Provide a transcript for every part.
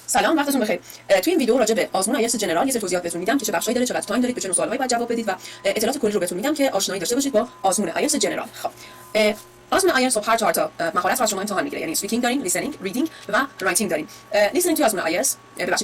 سلام، وقتتون بخیر. توی این ویدیو راجع به آزمون آیلتس جنرال یه سری توضیحات بهتون میدم که چه بخشایی داره، چقدر تایم دارید، به چه سوالایی باید جواب بدید و اطلاعات کلی رو بهتون میدم که آشنایی داشته باشید با آزمون آیلتس جنرال. خب آزمون آیلتس هر چهار تا مهارت رو از شما امتحان میگیره، یعنی اسپیکینگ دارین، لیسنینگ، ریدینگ و رایتینگ دارین. لیسنینگ توی آزمون آیلتس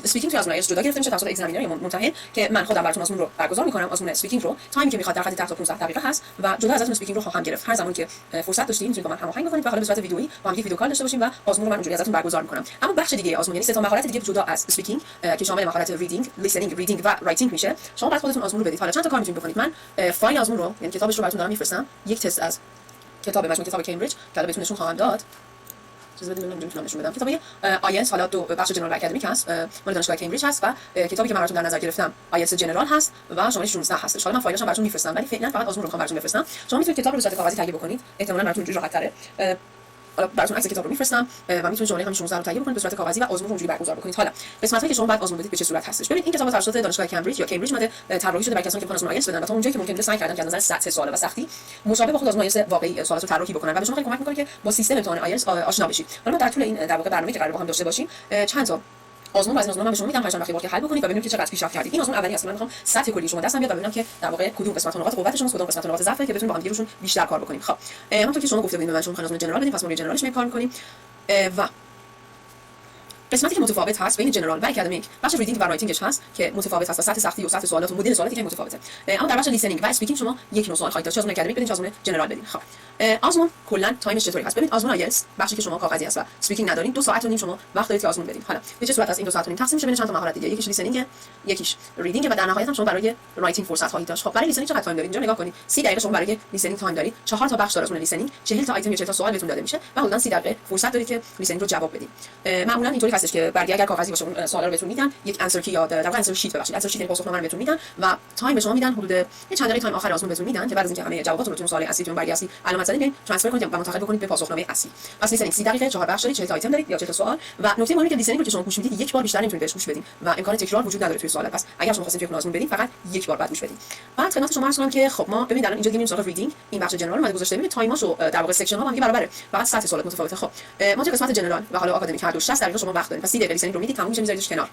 اسپیکینگ توی آزمون آیلتس جدا گرفته میشه توسط اگزامینر یا ممتحن که من خودم براتون آزمون رو برگزار میکنم. آزمون اسپیکینگ رو تایمی که میخواد در حد 10 تا 15 دقیقه هست و جدا ازتون اسپیکینگ رو خواهم گرفت. هر زمانی که فرصت داشتین میتونید با من هماهنگ بکنید و حالا به صورت ویدیویی با هم یک ویدیو کال داشته باشیم و آزمون رو من اونجوری ازتون برگزار میکنم. اما بخش دیگه آزمون، یعنی سه تا مهارت دیگه جدا از اسپیکینگ که شامل مهارت ریدینگ، لیسنینگ، ریدینگ و رایتینگ میشه، شما بعد خودتون آزمون رو بدید. حالا چند تا کار میتونید بکنید. من فایل آزمون رو، یعنی کتابش رو براتون دارم میفرستم، یک تست از کتاب مجموعه کتاب کمبریج که الان بهتون نشون خواهم داد. چیزی میتونم نشون بدم. کتاب آیلتس حالا دو بخش جنرال اکادمیک هست، مال دانشگاه کمبریج هست و کتابی که من براتون در نظر گرفتم آیلتس جنرال هست و شامل 16 هستش. حالا من فایلش هم براتون میفرستم، ولی فعلا فقط آزمون رو میخوام براتون بفرستم. شما میتونید کتاب رو به صورت کاغذی تهیه بکنید، احتمالاً براتون اینجوری راحت تره. حالا براتون عکس کتاب رو میفرستم و میتونید جمله همین 16 رو تهیه بکنید به صورت کاغذی و آزمون رو اونجوری برگزار بکنید. حالا قسمتایی که شما بعد آزمون بدید به چه صورت هستش. ببینید این کتاب توسط دانشگاه کمبریج یا کمبریج اومده طراحی شده برای کسانی که میخوان آزمون آیلتس بدن و تا اونجایی که ممکنه سعی کردن که از نظر سطح سوال و سختی مشابه با خود آزمون آیلتس واقعی سوالات رو طراحی بکنن و به شما خیلی کمک میکنه که با سیستم امتحان آیلتس آشنا بشید. حالا ما در طول این در واقع برنامه‌ای که قرار با هم داشته باشیم چند تا آزمون از آزمون من به شما میدم، هر چند وقتی باید حل بکنید و ببینیم که چقدر پیشرفت کردید. این آزمون اولی است. من میخوام سطح کلی شما دستم بیاد و ببینم که در واقع کدوم قسمت نقاط قوت شما، کدوم قسمت نقاط ضعفه که بتونیم با هم روشون بیشتر کار بکنیم. خب همونطور که شما گفته بودید من شما میخواین آزمون جنرال بدیم، پس ما روی جنرالش کار می‌کنیم و قسمتی که متفاوت هست بین جنرال و اکادمیک بخش ریدینگ و رایتینگش هست که متفاوت هست و سطح سختی و سطح سوالات و مدل سوالاتی که متفاوته. اما در بخش لیسنینگ و اسپیکینگ شما یک نوع سوال خواهید داشت، چه آزمون اکادمیک بدین چه آزمون جنرال بدین. خب آزمون کلا تایمش چطوری هست؟ ببینید آزمون آیلتس بخشی که شما کاغذی هست و اسپیکینگ ندارین 2 ساعت و نیم شما وقت دارید که آزمون بدین. حالا به چه صورت هست این 2 ساعت و نیم تقسیم میشه بین چند تا مهارت دیگه؟ یکیش لیسنینگ، یکیش ریدینگ و در نهایت هم شما برای رایتینگ فرصت خواهید داشت. خب برای لیسنینگ چقدر تایم دارید؟ اینجا نگاه کنید 30 دقیقه شما برای لیسنینگ تایم دارید. 4 تا بخش داره آزمون لیسنینگ، 40 تا آیتم یا 40 تا سوال بهتون داده میشه و حدود 30 دقیقه فرصت دارید که لیسنینگ رو جواب بدید. معمولا اینطوری هستش که برای اگر کاغذی باشه اون سوالا رو بهتون میدن، یک انسر کی یا در واقع انسر شیت ببخشید انسر شیت یعنی پاسخنامه رو بهتون میدن و تایم به شما میدن، حدود یه چند دقیقه تایم آخر آزمون بهتون میدن که بعد از اینکه همه جواباتون رو تو سوال اصلیتون برای اصلی علامت زدید ترانسفر کنید و منتقل بکنید به پاسخنامه اصلی. پس لیسنینگ 30 دقیقه 4 بخش دارید، 40 تا آیتم دارید یا 40 تا سوال و نکته مهمی که لیسنینگ رو که شما گوش میدید یک بار بیشتر نمیتونید بهش گوش بدین و امکان تکرار وجود نداره توی سوالات. پس اگر شما خواستید توی آزمون بدین فقط یک بار بعد گوش بدین. بعد خدمت شما عرض کنم که خب ما ببینید الان اینجا دیگه میریم سراغ ریدینگ. این بخش جنرال اومده گذاشته، ببینید تایماشو در واقع سکشن ها با هم برابره، فقط سطح سوالات متفاوته. خب ما توی قسمت جنرال و حالا آکادمیک هر دو 60 دقیقه شما وقت دارید. پس 30 دقیقه لیسنینگ رو میدید، تموم میشه میذاریدش کنار.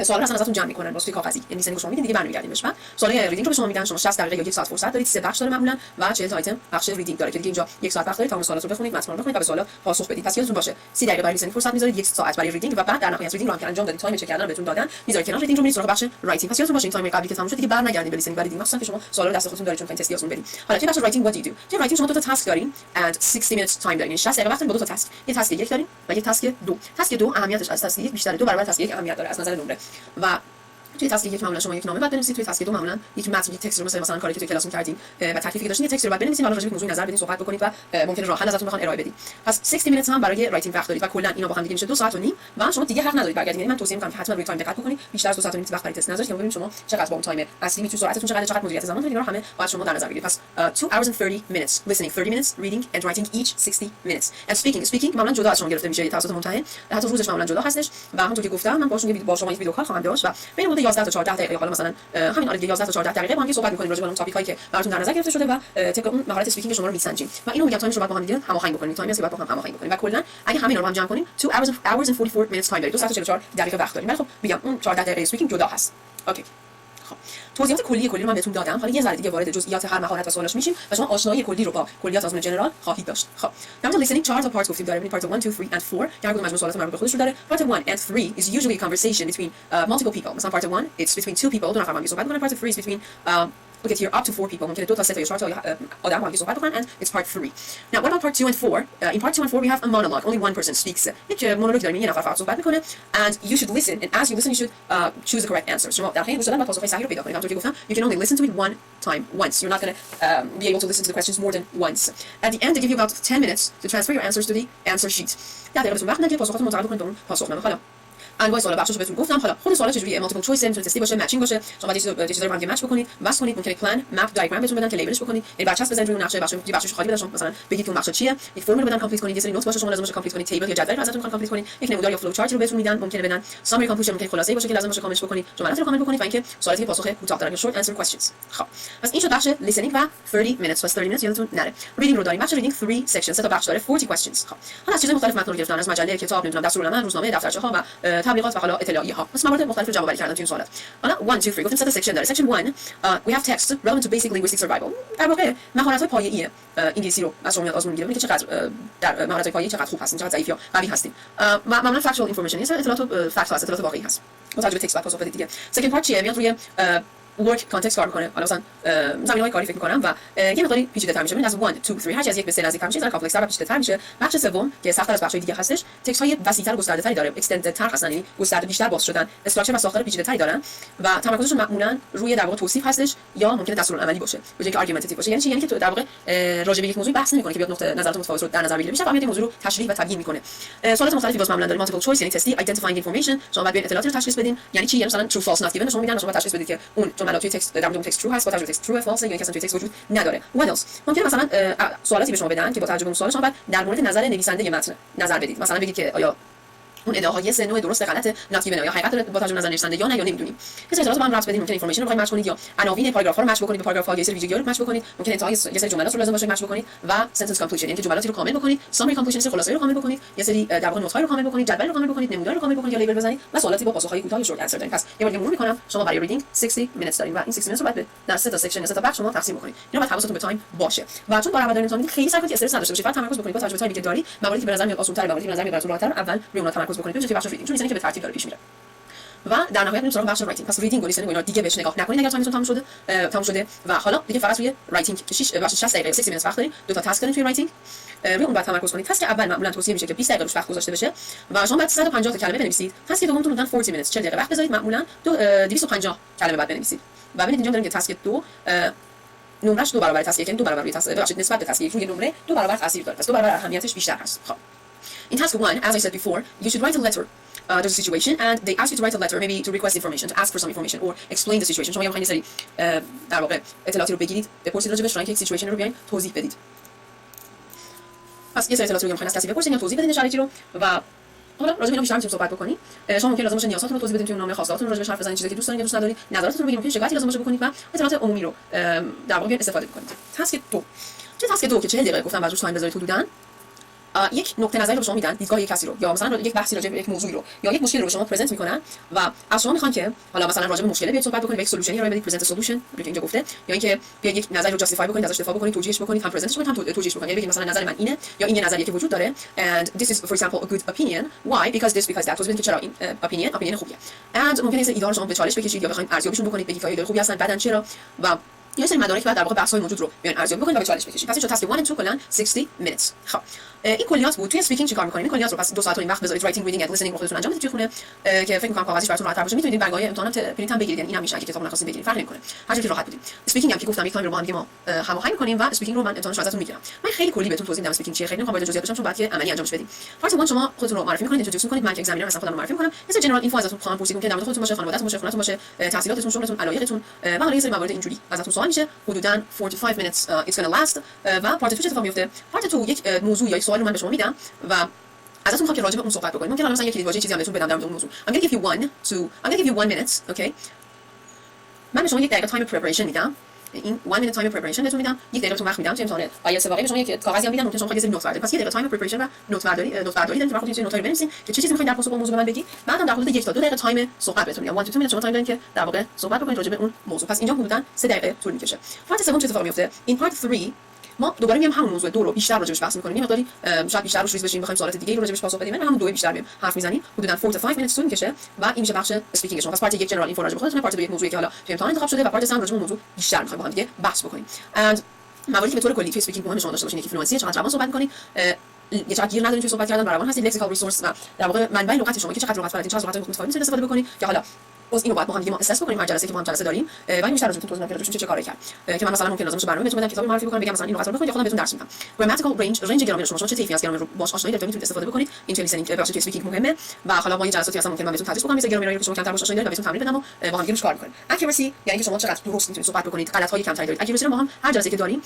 سوال اصلا ازتون جمع میکنن واسه کاغذی، یعنی لیسنینگ شما میدین دیگه برمیگردیم بهش. سوالای ریدینگ رو به شما میدن، شما 60 دقیقه یا 1 ساعت فرصت دارید، 3 بخش داره معمولا و 40 تا آیتم بخش ریدینگ داره که دیگه اینجا 1 ساعت وقت دارید تمام سوالات رو بخونید، متن رو بخونید و به سوالا پاسخ بدید. پس یادتون باشه 30 دقیقه برای لیسنینگ فرصت میذارید، 1 ساعت برای ریدینگ و بعد در نهایت ریدینگ رو هم که انجام دادید تایم چک کردن بهتون دادن میذارید کنار، ریدینگ رو میذارید سراغ بخش رایتینگ. پس یادتون باشه این تایم قبلی که تموم شد دیگه برنگردید به لیسنینگ و ریدینگ، مثلا که شما سوالا رو دست خودتون دارید چون تست آزمون بدید. حالا توی بخش رایتینگ what do you do؟ توی رایتینگ شما 2 تا تاسک دارین and 60 minutes time دارین، 60 دقیقه وقت با 2 تا تاسک. یه تاسک 1 دارین و یه تاسک 2. تاسک 2 اهمیتش از تاسک 1 بیشتره، 2 برابر تاسک 1 اهمیت داره از نظر نمره و توی تاسک یک معمولا شما یک نامه بعد بنویسید، توی تاسک دو معمولا یک متن، یک تکست رو مثلا کاری که توی کلاس کردین و تکلیفی که داشتین یک تکست رو بعد بنویسید، حالا راجع به موضوع نظر بدین، صحبت بکنید و ممکنه راه حل ازتون بخوان ارائه بدید. پس 60 minutes هم برای رایتینگ وقت دارید و کلا اینا با هم دیگه میشه 2 ساعت و نیم و شما دیگه حق ندارید برگردید. یعنی من توصیه می‌کنم که حتما روی تایم دقت بکنید، بیشتر از 2 ساعت و نیم وقت برای تست نذارید که ببینید شما چقدر با اون تایم اصلی میتونید سرعتتون چقدر مدیریت زمان دارید، اینا رو همه باید شما در نظر بگیرید. پس 2 hours and 30 minutes listening, 30 minutes reading and writing each 60 minutes and speaking معمولا جدا از شما گرفته میشه توسط ممتحن، حتی روزش معمولا جدا هستش و همونطور که گفتم من با شما یک ویدیو کال خواهم داشت و بین مدت 11 تا 14 دقیقه حالا مثلا همین آره 11 تا 14 دقیقه با هم صحبت می‌کنیم راجع به اون تاپیک هایی که براتون در نظر گرفته شده و طبق اون مهارت اسپیکینگ شما رو میسنجیم و اینو میگم تایمش رو با هم دیگه هماهنگ بکنید، تایمی است که با هم هماهنگ بکنید و کلا اگه همین رو با هم جمع کنیم 2 hours and 44 minutes تایم دارید، 2 ساعت و 44 دقیقه وقت داریم. ولی خب میگم اون 14 دقیقه اسپیکینگ جدا هست. اوکی خب توضیحات کلی رو من بهتون دادم، حالا یه ذره دیگه وارد جزئیات هر مهارت و سوالاش میشیم و شما آشنایی کلی رو با کلیات آزمون جنرال خواهید داشت. خب در مورد لیسنینگ 4 تا پارت گفتیم داره، پارت 1 2 3 and 4 که هر کدوم مجموع سوالات مربوط به خودش رو داره. پارت 1 and 3 is usually a conversation between multiple people. مثلا پارت 1 it's between 2 people، دو نفر با هم صحبت می‌کنن. پارت 3 is between look at here up to 4 people، ممکنه 2 تا 3 تا یا 4 تا آدم با هم صحبت بکنن and it's part 3. Now what about part 2 and 4? In part 2 and 4 we have a monologue, only one person speaks. یک مونولوگ داریم، یه نفر فقط صحبت می‌کنه and you should listen and as you listen you should choose the correct answer. شما در حین گوش دادن باید پاسخ صحیح رو پیدا کنید. همونطور که گفتم you can only listen to it one time, once. You're not going to be able to listen to the questions more than once. At the end they give you about 10 minutes to transfer your answers to the answer sheet. در دقیقه بهتون وقت میدن که پاسخاتون منتقل بکنید به اون پاسخنامه. حالا انواع سوال بخشش بهتون گفتم. حالا خود سوال چجوریه؟ مالتیپل چویس، میتونه تستی باشه، مچینگ باشه، شما باید چیزا رو هم مچ بکنید، وصل کنید، ممکنه پلان، مپ، دیاگرام بهتون بدن که لیبلش بکنید، یعنی برچسب بزنید روی نقشه، بخشش خالی بدن، شما مثلا بگید که اون بخش چیه، یک فرمول بدن کامپلیت کنید، یه سری نوت باشه شما لازم باشه کامپلیت کنید، تیبل یا جدول رو ازتون میخوان کامپلیت کنید، یک نمودار یا فلو چارت رو بهتون میدن، ممکنه بدن سامری کامپلیشن، ممکنه خلاصه‌ای باشه که لازم باشه کاملش بکنید، جملات رو کامل بکنید و اینکه سوالاتی که پاسخ کوتاه دارن یا short answer questions. خب پس این شد بخش listening و 30 minutes. پس 30 minutes یادتون نره. reading رو داریم، بخش reading 3 sections، 3 تا بخش داره، 40 questions. خب حالا از چیزای مختلف متن رو گرفتن، از مجله، کتاب، نمیدونم دستورالعمل، روزنامه، دفترچه‌ها و تبلیغات و حالا اطلاعیه ها مثل موارد مختلف جمع آوری کردن تو این سوالات. حالا 1 2 3 گفتیم 3 سکشن داره. section 1 we have text relevant to basic linguistic survival. در واقع مهارت‌های پایه‌ای انگلیسی رو از شما میاد آزمون میگیره که چقدر در مهارت‌های پایه‌ای چقدر خوب هستین، چقدر ضعیف یا قوی هستین. معمولا factual information نیست، اطلاعات فکت هست، اطلاعات واقعی هست. با توجه به تکست بعد پاسخ بدید دیگه. second part چیه؟ میاد روی work context کار میکنه. حالا مثلا زمینه‌های کاری فکر می‌کنم و یه مقداری پیچیده‌تر میشه. از 1 2 3 هر چیز از 1 به 3 نزدیک میشه، کامپلکس‌تر و پیچیده‌تر میشه. بخش سوم که سخت‌تر از بخش‌های دیگه هستش، تکست‌های وسیع‌تر و گسترده‌تری داره، extended تر هستن، یعنی گسترده بیشتر باز شدن، استراکچر و ساختار پیچیده‌تری دارن و تمرکزشون معمولاً روی در واقع توصیف هستش یا ممکنه دستورالعملی باشه، به جای اینکه آرگومنتیتیو باشه. یعنی چی؟ یعنی که تو در واقع راجع به یک موضوع بحث نمی‌کنه که بیاد نقطه نظرات متفاوت رو در نظر بگیره، بیشتر فهمیت موضوع رو تشریح و تبیین می‌کنه. سوالات مختلفی باز معمولاً داره، multiple choice یعنی تستی، identifying information، شما باید اطلاعاتی رو تشخیص بدین. یعنی چی؟ یعنی مثلا true false not given شما میگن شما تشخیص بدید که اون جملات توی تکست در مورد تکست true هست با توجه به تکست true false یا اینکه اصلا توی تکست وجود نداره. what else ممکنه مثلا سوالاتی به شما بدن که با توجه به اون سوال شما باید در مورد نظر نویسنده متن نظر بدید. مثلا بگید که آیا اون ادعاهای سه نوع درست غلط not given یا حقیقت داره با توجه به نظر نویسنده یا نه یا نمیدونیم. کسی اطلاعات با هم ربط بدید، ممکنه اینفورمیشن رو بخواید مچ کنید یا عناوین پاراگراف ها رو مچ بکنید به پاراگراف ها یا سری ویژگی‌ها رو مچ بکنید، ممکنه انتهای یه سری جملات رو لازم باشه مچ بکنید و sentence completion یعنی که جملاتی رو کامل بکنید، summary completion خلاصه رو کامل بکنید، یه سری در واقع نوت‌های رو کامل بکنید، جدول رو کامل بکنید، نمودار رو کامل بکنید یا لیبل بزنید و سوالاتی با پاسخ‌های کوتاه شورت انسر دارید. پس یه بار مرور می‌کنم، شما برای ریدینگ 60 minutes دارین و این 60 minutes رو بعد در 3 تا سکشن 3 تا بخش شما تقسیم بکنید. اینا باید حواستون به تایم باشه و چون بار دارین می‌تونید خیلی سعی کنید استرس نداشته باشید، فقط تمرکز بکنید با توجه به تایمی که دارید، مواردی که به نظر میاد آسان‌تره، مواردی که به نظر میاد براتون راحت‌تر، اول روی اونها تمرکز بکنید ببینید که بخش ریدینگ چون می‌زنید که به ترتیب داره پیش میره. و در نهایت میریم سراغ بخش رایتینگ. پس ریدینگ و لیسنینگ و اینا دیگه بهش نگاه نکنید اگر تایمتون تموم شده و حالا دیگه فقط روی رایتینگ که 6 بخش 60 دقیقه 60 minutes وقت دارید، دو تا تاسک دارید توی رایتینگ، روی اون بعد تمرکز کنید. تاسک اول معمولا توصیه میشه که 20 دقیقه روش وقت گذاشته بشه و شما بعد 150 تا کلمه بنویسید. تاسک دومتون رو 40 minutes 40 دقیقه وقت بذارید، معمولا 250 کلمه بعد بنویسید. و ببینید اینجا داریم که تاسک 2 نمرش 2 برابر تاسک 1 یعنی 2 برابر روی تاسک ببخشید نسبت به تاسک 1 روی نمره 2 برابر تاثیر داره، پس 2 برابر اهمیتش بیشتر هست. خب in task 1 as I said before you should write a letter. There's a situation and they ask you to write a letter maybe to request information, to ask for some information or explain the situation. شما میخواین یه سری در واقع اطلاعاتی رو بگیرید، بپرسید راجع بهش، یک سیچویشن رو بیاین توضیح بدید. پس یه سری اطلاعاتی رو میخواین از کسی بپرسید یا توضیح بدید شرایطی رو و حالا راجع به اینا بیشتر میتونید صحبت بکنید. شما ممکن لازم باشه نیازاتون رو توضیح بدید، توی نامه خواستهاتون راجع بهش حرف بزنید، چیزی که دوست دارید یا دوست ندارید، نظراتتون رو بگید، ممکن شکایتی لازم باشه بکنید و اطلاعات عمومی رو در واقع استفاده بکنید. تاسک 2 چه تاسک 2 که 40 دقیقه گفتم بعدش تایم بذارید حدوداً یک نقطه نظری رو به شما میدن، دیدگاه یک کسی رو یا مثلا یک بحثی راجع به یک موضوعی رو یا یک مشکلی رو به شما پرزنت میکنن و از شما میخوان که حالا مثلا راجع به مشکل بیاید صحبت بکنید، یک سولوشنی ارائه بدید، پرزنت سولوشن که اینجا گفته، یا اینکه بیاید یک نظری رو جاستیفای بکنید، ازش دفاع بکنید، توجیهش بکنید، هم پرزنتش کنید هم توجیهش بکنید. یعنی بگید مثلا نظر من اینه یا این یه نظریه که وجود داره and this is for example a good opinion why because this because that. توضیح بدید که چرا این opinion خوبیه. and ممکنه این ایده رو شما به چالش بکشید یا بخواید ارزیابیشون بکنید، بگید که ایده خوبی هستن بعدن چرا و یه سری مدارک بعد در واقع بحث‌های موجود رو بیان ارزیابی بکنید و به چالش بکشید. پس این تاسک 1 و 2 کلاً 60 minutes. خب این کلیات بود. توی اسپیکینگ چیکار می‌کنید؟ این کلیات رو پس 2 ساعت و نیم وقت بذارید رایتینگ ریدینگ اند لیسنینگ رو خودتون انجام بدید توی خونه که فکر می‌کنم کاغذش براتون راحت‌تر باشه. می‌تونید برگه‌های امتحانات پرینت هم بگیرید، یعنی اینم میشه که کتابو نخواستید بگیرید فرق نمی‌کنه، هر جوری راحت بودید. اسپیکینگ هم که گفتم یک تایم رو با هم دیگه ما هماهنگ می‌کنیم و اسپیکینگ رو من امتحانش ازتون می‌گیرم. من خیلی کلی بهتون توضیح میدم اسپیکینگ چیه، خیلی نمی‌خوام وارد جزئیات بشم چون بعد که عملی انجامش بدید. پارت 1 شما خودتون رو معرفی می‌کنید، اینترودیوس می‌کنید، من که اگزامینر هستم خودم رو معرفی می‌کنم. یه سری جنرال اینفو ازتون خواهم پرسید، ممکنه در مورد خودتون باشه، خانواده‌تون باشه، خونه‌تون باشه، تحصیلاتتون، شغلتون، علایقتون و حالا یه سری موارد اینجوری ازتون سوال میشه. حدوداً 45 minutes it's going to last. و پارت 2 چه اتفاقی میفته؟ پارت 2 یک موضوع یا یک سوال رو من به شما میدم و ازتون میخوام که راجع به اون صحبت بکنید. ممکنه مثلا یک کلیدواژه چیزی هم بهتون بدم در مورد اون موضوع. I'm going to give you 1 minute, okay؟ من به شما یک دقیقه تایم پریپریشن میدم. این 1 minute time preparation بهتون میدم، یک دقیقه تون وقت میدم چه امتحانه آیلتس واقعی به شما یک کاغذی هم میدم، ممکنه شما بخواید یه سری نوت بردارید. پس یک دقیقه تایم پریپریشن و نوت برداری دارید که خودتون نوت‌ها رو بنویسید که چه چیزی میخواید در پاسخ به موضوع به من بگید. بعدم در حدود 1 تا 2 دقیقه تایم صحبت بهتون میدم. 1 تا 2 minutes شما تایم دارید که در واقع صحبت بکنید راجع به اون موضوع. پس اینجا حدوداً 3 دقیقه طول میکشه. پارت 3 چه اتفاقی میفته؟ این پارت 3 ما دوباره میام همون موضوع 2 رو بیشتر راجعش بحث می‌کنیم. یه مقداری شاید بیشتر روش ریز بشیم، بخوایم سوالات دیگه رو راجعش پاسخ بدیم. همون 2 بیشتر میام حرف میزنیم. حدوداً 4 تا 5 minutes طول میکشه و این میشه بخش اسپیکینگ شما. پس پارت 1 جنرال اینفو راجع به خودتون، پارت 2 یک موضوعی که حالا توی امتحان انتخاب شده و پارت 3 راجع به موضوع بیشتر می‌خوایم با هم دیگه بحث بکنیم. مواردی که به طور کلی توی اسپیکینگ مهم شما داشته باشین، یکی فلوئنسی، چقدر زبان صحبت می‌کنید، یه چقدر گیر ندارین توی صحبت کردن، برابر هستید، لکسیکال ریسورس و در واقع منبع لغت شما که چقدر لغت بلدین، چقدر لغت مختلف میتونید استفاده بکنید که حالا باز اینو باید با هم دیگه ما اساس بکنیم هر جلسه که ما هم جلسه داریم و این بیشتر راجع به توضیح میدم که چه کاری کرد که من مثلا ممکن لازم باشه برنامه بهتون بدم، کتابی معرفی بکنم، بگم مثلا این لغت رو بخونید یا خودم بهتون درس میدم. گراماتیکال رنج گرامر شما چه طیفی از گرامر رو باهاش آشنایی دارید میتونید استفاده بکنید. این توی لیسنینگ بخش توی اسپیکینگ مهمه و حالا با این جلساتی اصلا ممکن من بهتون تدریس بکنم مثل گرامری که شما کمتر باهاش آشنایی دارید و بهتون تمرین بدم و با هم دیگه کار کنیم. اکورسی یعنی که شما چقدر درست میتونید صحبت بکنید، غلط‌های کمتری دارید. اکورسی رو ما هم هر جلسه که داریم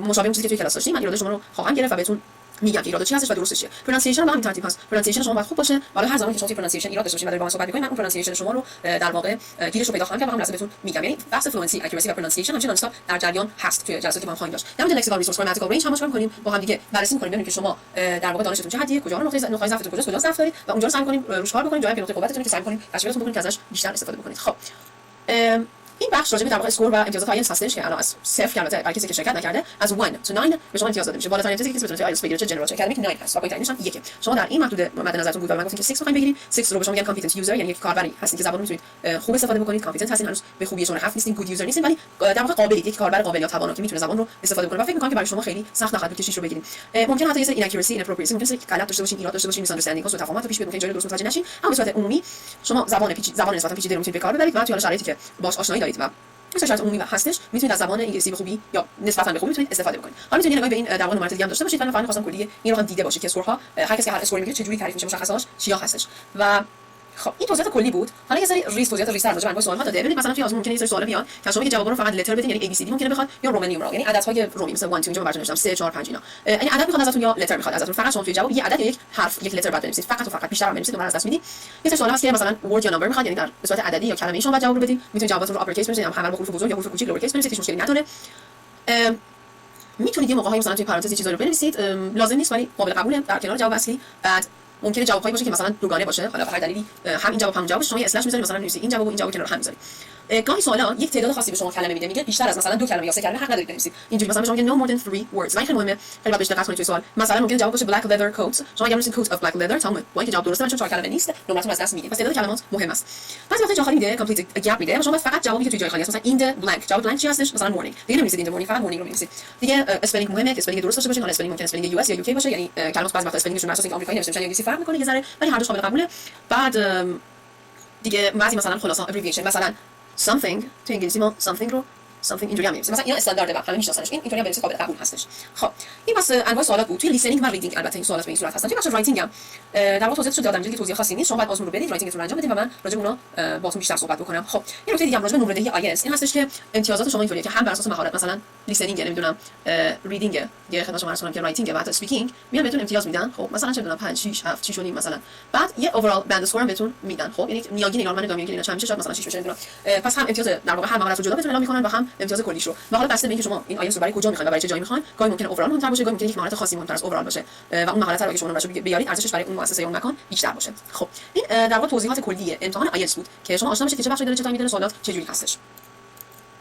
مشابه اون چیزی که توی کلاس داشتیم من ایراد شما رو خواهم گرفت و بهتون میگم که ایراد چی هستش و درستش چیه. پرونانسیشن با همین ترتیب هست. پرونانسیشن شما باید خوب باشه. حالا هر زمانی که شما پرونانسیشن ایراد داشته باشید و با من صحبت می‌کنید من اون پرونانسیشن شما رو در واقع گیرش رو پیدا خواهم کرد و هم لحظه بهتون میگم. یعنی بحث فلوئنسی، اکورسی و پرونانسیشن همچنین نانستاپ در جریان هست توی جلساتی که ما خواهیم داشت. در مورد لکسیکال ریسورس گراماتیکال رنج هم کنیم با هم دیگه بررسی می‌کنیم ببینیم که شما در واقع دانشتون چه حدیه، کجا نقطه ضعفتون کجاست، کجا ضعف دارید و اونجا رو سعی کنیم روش کار بکنیم، جایی که نقطه قوتتون که سعی کنیم تشویقتون بکنیم که ازش بیشتر استفاده بکنید. خب این بخش راجع به در واقع اسکور و امتیازات آیلتس هستش که الان از 0 البته برای کسی که شرکت نکرده از 1 تا 9 به شما امتیاز داده میشه. بالاترین امتیازی که کسی بتونه آیلتس بگیره چه جنرال چه اکادمیک 9 هست و پایین‌ترینش هم 1. شما در این محدوده مد نظرتون بود و من گفتم که 6 می‌خواید بگیرید. 6 رو به شما میگن کامپیتنت یوزر، یعنی یک کاربری هستین که زبان رو میتونید خوب استفاده بکنید. کامپیتنت هستین، هنوز به خوبی شما 7 نیستین، گود یوزر نیستین، ولی در واقع قابلید، یک کاربر قابل یا توانا که میتونه زبان رو استفاده کنه و فکر می‌کنم که برای شما خیلی سخت نخواهد بود که 6 رو بگیرید. ممکن حتی یه سری ایناکورسی، ایناپروپریسی ممکنه که غلط داشته باشین، ایراد داشته باشین، میس اندرستندینگ ها، سوء تفاهمات پیش بیاد، ممکن جایی درست متوجه نشین. اما به صورت عمومی شما زبان نسبتا پیچیده رو میتونید به کار ببرید و توی شرایطی که باهاش آشنایی دارید و مثلا شرایط عمومی هستش میتونید از زبان انگلیسی به خوبی یا نسبتا به خوبی میتونید استفاده بکنید. حالا میتونید نگاهی به این در واقع نمرات دیگه هم داشته باشید. من فقط خواستم کلیه این رو هم دیده باشید که اسکورها هر کسی که هر اسکوری میگیره چه جوری تعریف میشه، مشخصاش چیا هستش. و خب این توضیحات کلی بود. حالا یه سری توضیحات ریز راجع به انواع سوال‌ها داده. ببینید مثلا توی آزمون ممکنه یه سری سوال بیاد که شما که جواب رو فقط لتر بدین، یعنی ABCD ممکنه بخواد یا رومن نیومرال، یعنی عددهای رومی مثلا 1 2 اینجا براتون نوشتم 3 4 5 اینا. یعنی عدد میخواد ازتون یا لتر میخواد ازتون، فقط شما توی جواب یه عدد یا یک حرف یک لتر بعد بنویسید، فقط و فقط بیشتر هم بنویسید، اون از دست میدید. یه سری سوال هست که مثلا ورد یا نمبر میخواد، یعنی در به صورت عددی یا کلمه‌ای شما جواب رو بدید. میتونید جوابتون رو آپر کیس بنویسید، همه با حروف بزرگ یا حروف کوچیک لور کیس بنویسید، هیچ مشکلی نداره. میتونید یه موقعی مثلا توی پرانتز چیزایی رو بنویسید، لازم نیست ولی قابل قبوله در کنار جواب اصلی. بعد ممکنه جوابایی باشه که مثلا دوگانه باشه، حالا به هر دلیلی هم این جواب هم جواب شما یه اسلش میذارید، مثلا می‌نویسید این جواب و این جواب کنار هم می‌ذارید. گاهی سوالا یک تعداد خاصی به شما کلمه میده، میگه بیشتر از مثلا 2 کلمه یا 3 کلمه حق ندارید بنویسید. اینجوری مثلا شما میگه no more than 3 words. خیلی مهمه، خیلی باید بهش دقت کنید توی سوال. مثلا ممکنه جواب باشه black leather coats، شما اگه بنویسید coat of black leather تمام، با اینکه جواب درسته چون 4 کلمه نیست، نمرتون از دست میدید. پس تعداد کلمات مهم است. بعضی وقتا جا خالی میده complete gap میده، شما فقط جوابی که توی جای خالی است، مثلا in the blank، جواب blank چی هستش؟ مثلا morning. دیگه نمی‌نویسید in the morning، فقط morning رو بنویسید. دیگه اسپلینگ مهمه که اسپلینگ درست داشته باشین. حالا اسپلینگ ممکنه اسپلینگ US یا UK باشه، یعنی کلمات بعضی وقتا اسپلینگشون بر اساس اینکه آمریکایی نوشته میشن یا انگلیسی فرق می‌کنه یه ذره، ولی هر دوش قابل قبوله. بعد دیگه بعضی مثلا خلاصا abbreviation، مثلا something تو انگلیسی ما something رو something اینجوری هم می‌نویسیم، مثلا اینا استاندارده، همه می‌شناسنش، این اینطوری هم بنویسید قابل قبول هستش. خب این واسه انواع سوالات بود. توی لیسنینگ و ریدینگ البته این سوالات به این صورت هستن. توی بخش رایتینگ هم در واقع توضیحاتش رو دادم، دیگه توضیح خاصی نیست، شما باید آزمون رو بدید، رایتینگتون رو انجام بدید و من راجع به اونا باهاتون بیشتر صحبت بکنم. خب یه نکته دیگه هم راجع به نمره‌دهی آیلتس این هستش که امتیازات شما اینطوریه که هم بر اساس مهارت، مثلا لیسنینگ نمیدونم ریدینگ یه خدمت شما عرض کنم که رایتینگ و حتی اسپیکینگ میان بهتون امتیاز میدن. خب مثلا چه میدونم 5 6 7 6 و نیم مثلا، بعد یه اوورال بند اسکور هم بهتون میدن. خب یعنی میانگین اینا من نگاه میگیرین اینا چند میشه، شاید مثلا 6 بشه نمیدونم. پس هم امتیاز در واقع هر مهارت رو جدا بهتون اعلام میکنن و هم امتیاز کلیش رو. و حالا بسته به اینکه شما این آیلتس رو برای کجا میخواین و برای چه جایی میخواین، گاهی ممکنه اوورال مهمتر باشه، گاهی ممکنه یک مهارت خاصی مهمتر از اوورال باشه و اون مهارت رو اگه شما نمره‌اش بیارید ارزشش برای اون مؤسسه یا اون مکان بیشتر باشه. خب این در واقع توضیحات کلی امتحان آیلتس بود که شما آشنا بشید که چه بخشی داره، چه تایمی داره، سوالات چه جوری هستش.